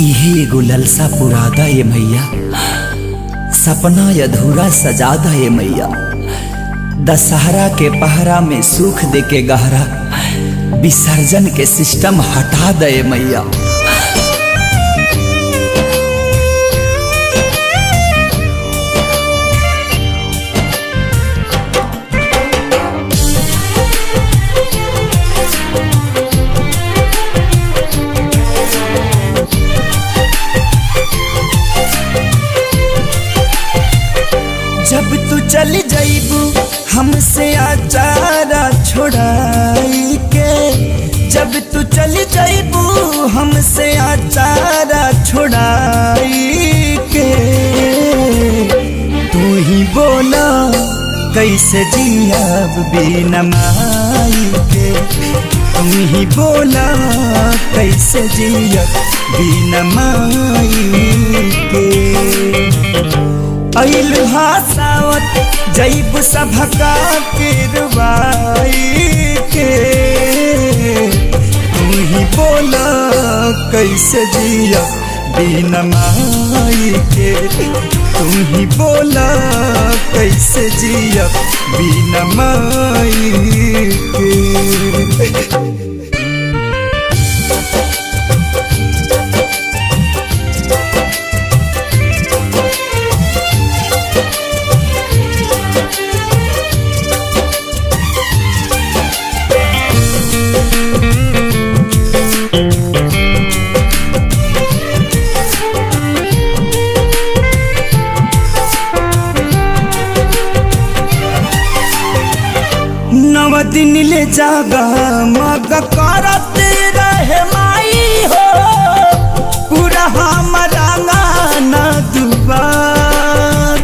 इहे एगो ललसा पुरादा ये मैया, सपना अधूरा सजादा ये मैया। दशहरा के पहरा में सुख दे के गहरा, विसर्जन के सिस्टम हटा दे मैया। जब तू चली जाइबू हमसे आचारा छोड़ाई के, जब तू चली जाइबू हमसे आचारा छोड़ाई के, तू ही बोला कैसे जियाब बिना माई के, तू ही बोला कैसे जियाब बिना माई के। अइल हसावत जैब सभका किरवाई के, तू ही बोला कैसे जिया बिना माई के, तू ही बोला कैसे जिया बिना माई के। नव दिन ले जागा मग करत रहे माई हो, पूरा हमारा गाना दुबार।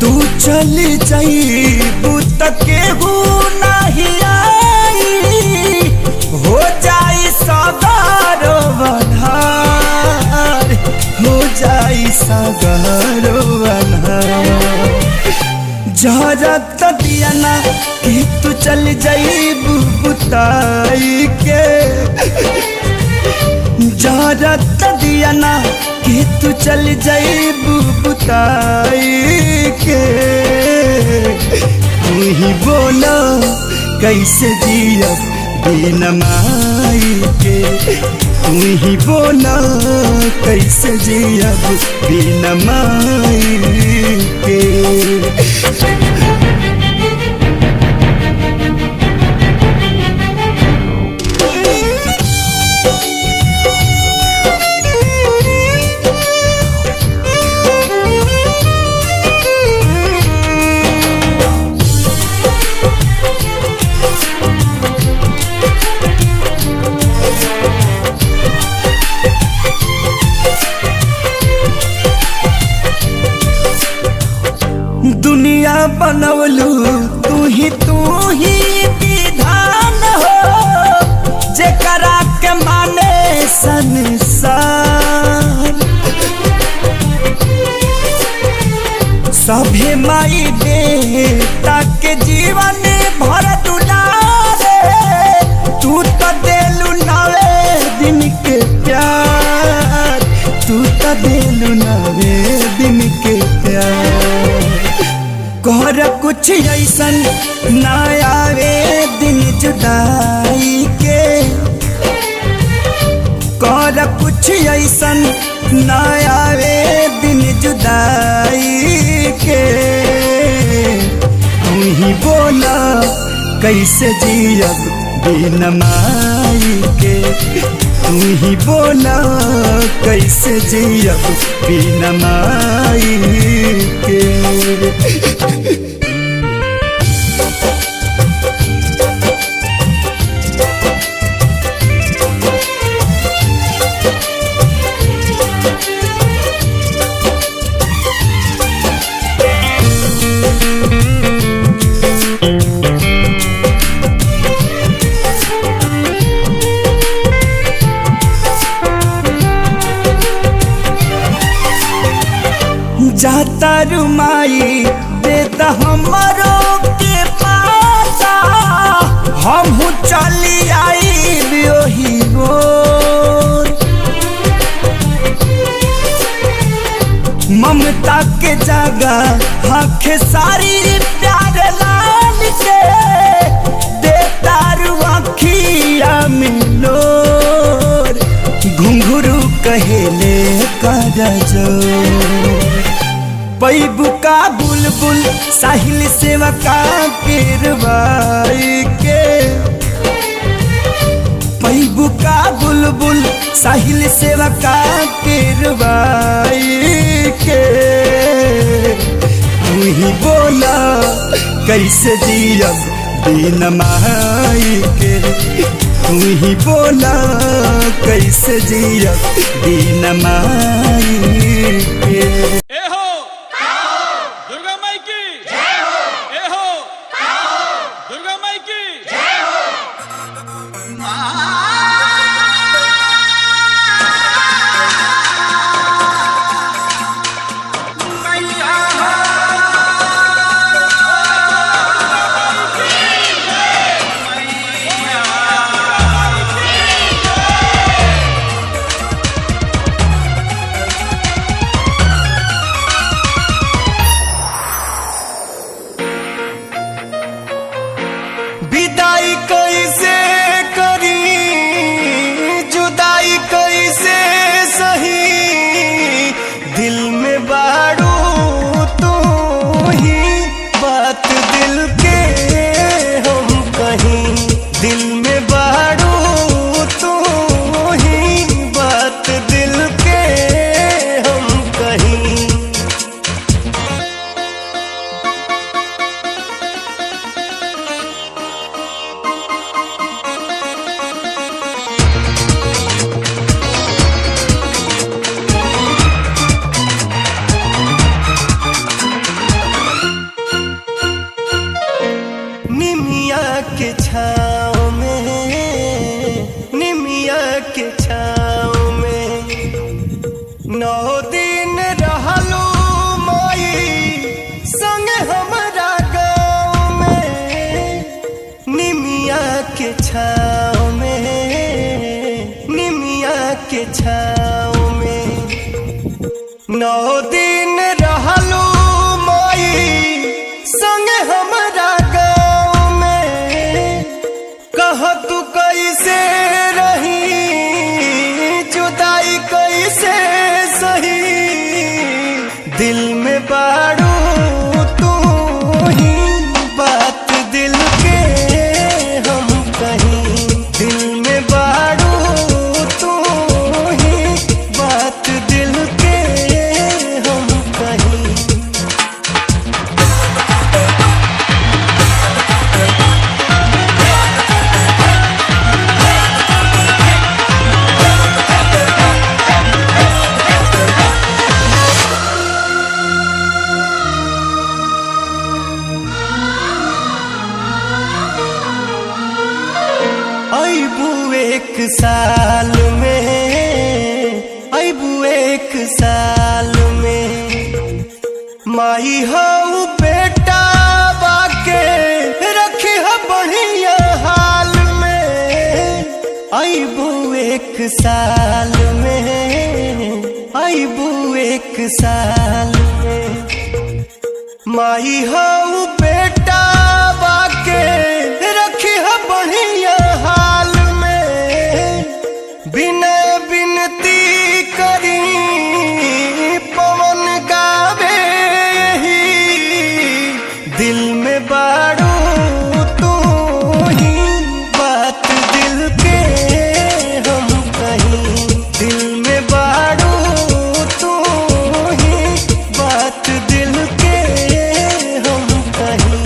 तू चली जाइबू त केहू नहीं आई, हो जाई सगारो बन्हार, हो जाई सगारो बन्हार। जहरत दिया ना कि तू चल जाइबू बुताई के, जहरत दिया ना कि तू चल जाइबू बुताई के, तू ही बोला कैसे जियब बिना माई के, तू ही बोला कैसे जियब बिना माई के। दुनिया बनवलू तू ही विधान हो, जेकरा के माने संसार। सभे माई बेटा के जीवन भर दुलारे, तू तो देलू नवे दिन के प्यार, तू तो देलू नवे दिन के प्यार। कर कुछ ऐसन ना आवे दिन जुदाई के, कर कुछ ऐसन ना आवे दिन जुदाई के, तू ही बोला कैसे जियब बिना माई के, तू ही बोला कैसे जियब बिना माई के। जाता रुमाई देता हमारो के पाता, हम चली आई ओही के जगह आंखें सारी प्यार लाल के देता रुआखिया मिलो घुंघरू कहेले कर जो पैबू का बुलबुल साहिल सेवा का पेरवाई के पैबू का बुलबुल साहिल सेवा का पेरवाई के तू ही बोला कैसे जियब बिन माई के तू ही बोला कैसे जियब बिन माई के। विदाई कैसे करी जुदाई कैसे सही दिल में बाड़ू तू ही बात दिल के हम कहीं दिल में बाड़ू तू ही बात दिल के हम कहीं। निमिया के छाँव में 9 दिन रहलू माई संग हमरा गाँव में निमिया के छाँव में 9 दिन रहलू माई संग हमरा गाँव में कह तू कैसे रही जुदाई कैसे सही दिल में बाड़ू तू ही बात दिल के हम कहीं दिल में बाड़ू तू ही बात दिल के हम कहीं। अबू एक साल में माई हो बेटा बाके रखी है बढ़िया हाल में अबू एक साल में माई हो बेटा बाके रखी है बढ़िया हाल में बिना बिनती करी पवन गावे ही दिल में बाड़ू तू ही बात दिल के हम कहीं दिल में बाड़ू तू ही बात दिल के हम कहीं।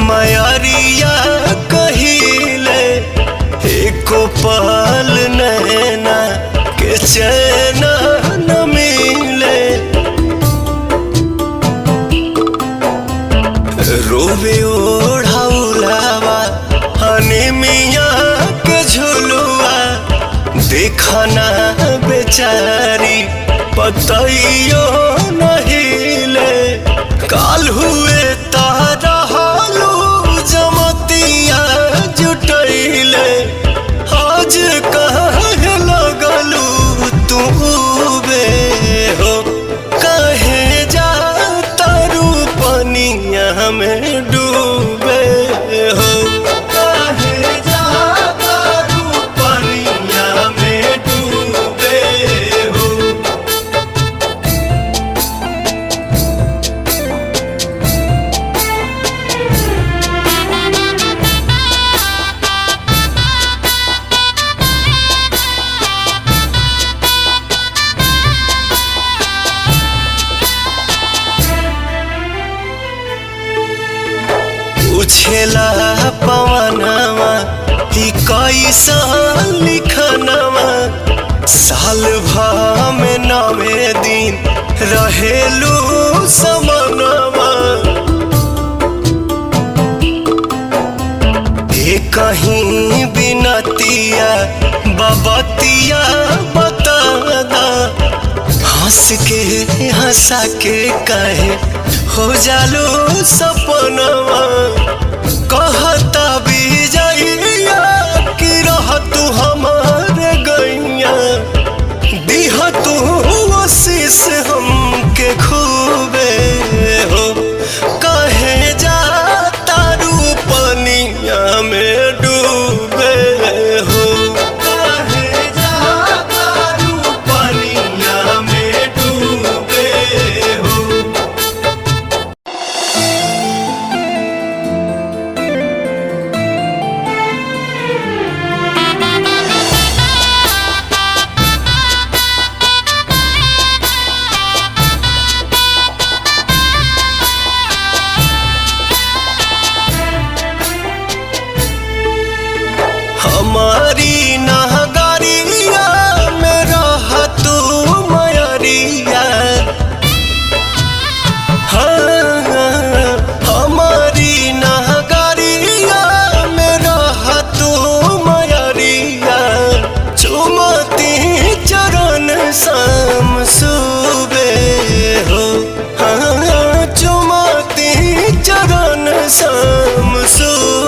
मयरिया कहिले एको पल नैना के चैन न मिले। रोवे ओढ़ाउलावा अनिमिया के झुलुआ देखना बेचारी पतइयो नहिले। काल हुए तारा हालू जमतिया जुटैले आज कहे लगलू तू बे हो। कहे जा तारू पनिया में डूबे हो। कहे जा तारू पनिया में डूबे हो। उछेला पवनवा ही कैसा लिखनवा साल भर में 9 दिन रहेलू समनवा। कहीं बिनतिया बबतिया बता दा हंस के हंसा के कहे हो जालू सपनवा। कहता विजइया कि रह तू हमारे गैया दिह तू आशीष हमके खूबे हो। कहे जा तारू पनिया में डूबे हो। कहे जा तारू पनिया में डूबे हो। हमारी नगरिया में रह तू मयरिया। हाँ हमारी नगरिया में रह तू मयरिया। चुमती चरण शाम सुबे हो। हाँ चुमती चरण शाम सुबे